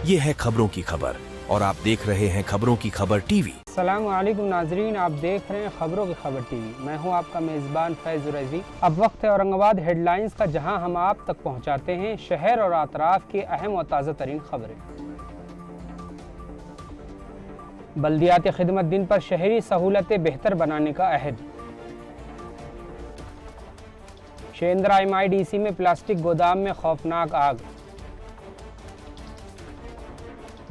ये है खबरों की खबर और आप देख रहे हैं खबरों की खबर टीवी। अस्सलाम वालेकुम नाजरीन, आप देख रहे हैं खबरों की खबर टीवी। मैं हूं आपका मेज़बान फैज़ रज़ी। अब वक्त है औरंगाबाद हेडलाइंस का, जहां हम आप तक पहुंचाते हैं शहर और अतराफ की अहम और ताज़ा तरीन खबरें। बल्दियाती खिदमत दिन पर शहरी सहूलतें बेहतर बनाने का अहद। शेंद्रा MIDC में प्लास्टिक गोदाम में खौफनाक आग।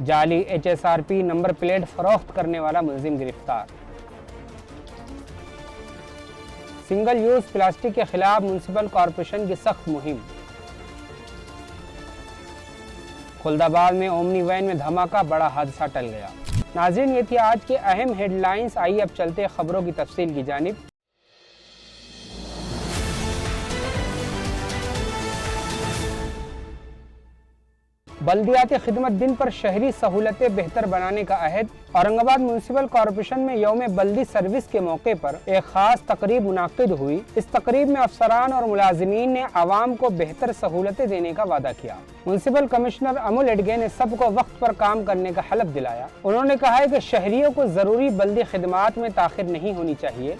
जाली HSRP नंबर प्लेट फरोख्त करने वाला मुलजिम गिरफ्तार। सिंगल यूज प्लास्टिक के खिलाफ म्युनिसिपल कॉरपोरेशन की सख्त मुहिम। खुलदाबाद में ओमनी वैन में धमाका, बड़ा हादसा टल गया। नाज़रीन, ये थी आज के अहम हेडलाइंस। आइए अब चलते हैं खबरों की तफसील की जानिब। बल्दियाती खिदमत दिन पर शहरी सहूलतें बेहतर बनाने का अहद। औरंगाबाद म्युनिसिपल कॉरपोरेशन में यौम बल्दी सर्विस के मौके पर एक खास तकरीब मुनाकिद हुई। इस तकरीब में अफसरान और मुलाजिमीन ने आवाम को बेहतर सहूलतें देने का वादा किया। म्युनिसिपल कमिश्नर अमुल एडगे ने सबको वक्त पर काम करने का हलफ दिलाया। उन्होंने कहा है कि शहरियों को जरूरी बल्दी खिदमात में ताखिर नहीं होनी चाहिए।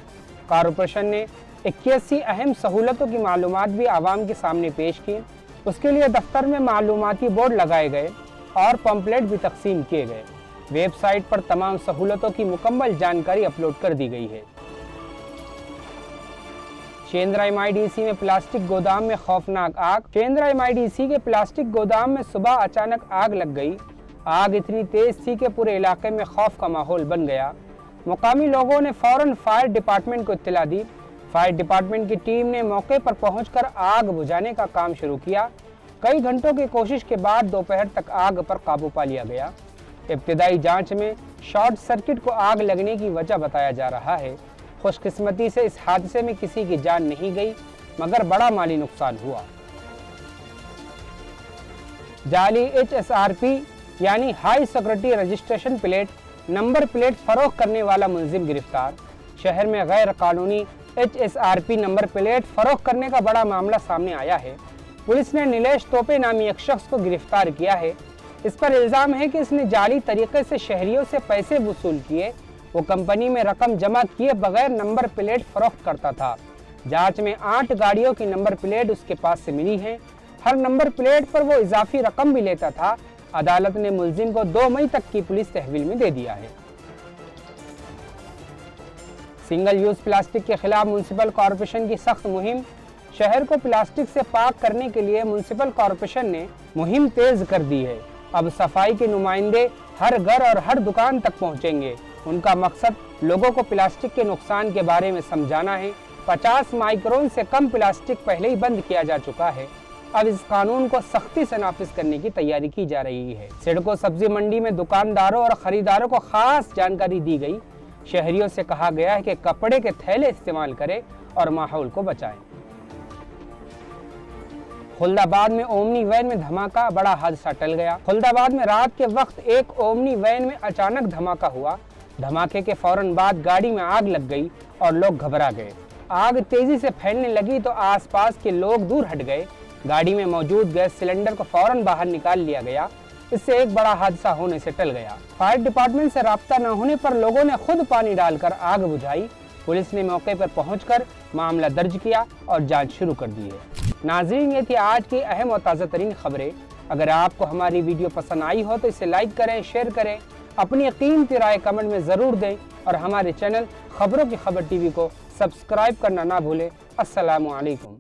कॉरपोरेशन ने 81 अहम सहूलतों की मालूमात भी आवाम के सामने पेश की। उसके लिए दफ्तर में मालूमाती बोर्ड लगाए गए और पंपलेट भी तकसीम किए गए। वेबसाइट पर तमाम सहूलतों की मुकम्मल जानकारी अपलोड कर दी गई है। शेंद्रा MIDC में प्लास्टिक गोदाम में खौफनाक आग। शेंद्रा MIDC के प्लास्टिक गोदाम में सुबह अचानक आग लग गई। आग इतनी तेज थी कि पूरे इलाके में खौफ का माहौल बन गया। मुकामी लोगों ने फौरन फायर डिपार्टमेंट को इत्तला दी। फायर डिपार्टमेंट की टीम ने मौके पर पहुंचकर आग बुझाने का काम शुरू किया। कई घंटों की कोशिश के बाद दोपहर तक आग पर काबू पा लिया गया। इब्तिदाई जांच में शॉर्ट सर्किट को आग लगने की वजह बताया जा रहा है। खुशकिस्मती से इस हादसे में किसी की जान नहीं गई, मगर बड़ा माली नुकसान हुआ। जाली HSRP यानी high security registration plate number plate फरोख्त करने वाला मुलजिम गिरफ्तार। शहर में गैर कानूनी HSRP नंबर प्लेट फरोख्त करने का बड़ा मामला सामने आया है। पुलिस ने नीलेश तोपे नामी एक शख्स को गिरफ्तार किया है। इस पर इल्जाम है कि इसने जाली तरीके से शहरियों से पैसे वसूल किए। वो कंपनी में रकम जमा किए बगैर नंबर प्लेट फरोख्त करता था। जांच में 8 गाड़ियों की नंबर प्लेट उसके पास से मिली है। हर नंबर प्लेट पर वो इजाफी रकम भी लेता था। अदालत ने मुलजिम को 2 मई तक की पुलिस तहवील में दे दिया है। सिंगल यूज प्लास्टिक के खिलाफ म्युनिसिपल कॉरपोरेशन की सख्त मुहिम। शहर को प्लास्टिक से पाक करने के लिए म्युनिसिपल कॉरपोरेशन ने मुहिम तेज कर दी है। अब सफाई के नुमाइंदे हर घर और हर दुकान तक पहुंचेंगे। उनका मकसद लोगों को प्लास्टिक के नुकसान के बारे में समझाना है। 50 माइक्रोन से कम प्लास्टिक पहले ही बंद किया जा चुका है। अब इस कानून को सख्ती से नाफिज करने की तैयारी की जा रही है। सिडको सब्जी मंडी में दुकानदारों और खरीदारों को खास जानकारी दी गई। शहरियों से कहा गया है कि कपड़े के थैले इस्तेमाल करें और माहौल को बचाएं। खुलदाबाद में ओमनी वैन में धमाका, बड़ा हादसा टल गया। खुलदाबाद में रात के वक्त एक ओमनी वैन में अचानक धमाका हुआ। धमाके के फौरन बाद गाड़ी में आग लग गई और लोग घबरा गए। आग तेजी से फैलने लगी तो आसपास के लोग दूर हट गए। गाड़ी में मौजूद गैस सिलेंडर को फौरन बाहर निकाल लिया गया। इससे एक बड़ा हादसा होने से टल गया। फायर डिपार्टमेंट से राब्ता न होने पर लोगों ने खुद पानी डालकर आग बुझाई। पुलिस ने मौके पर पहुंचकर मामला दर्ज किया और जांच शुरू कर दी है। नाज़रीन, ये थी आज की अहम और ताज़ा तरीन खबरें। अगर आपको हमारी वीडियो पसंद आई हो तो इसे लाइक करें, शेयर करें, अपनी कीमती राय कमेंट में ज़रूर दें और हमारे चैनल खबरों की खबर टीवी को सब्सक्राइब करना ना भूलें। अस्सलामु अलैकुम।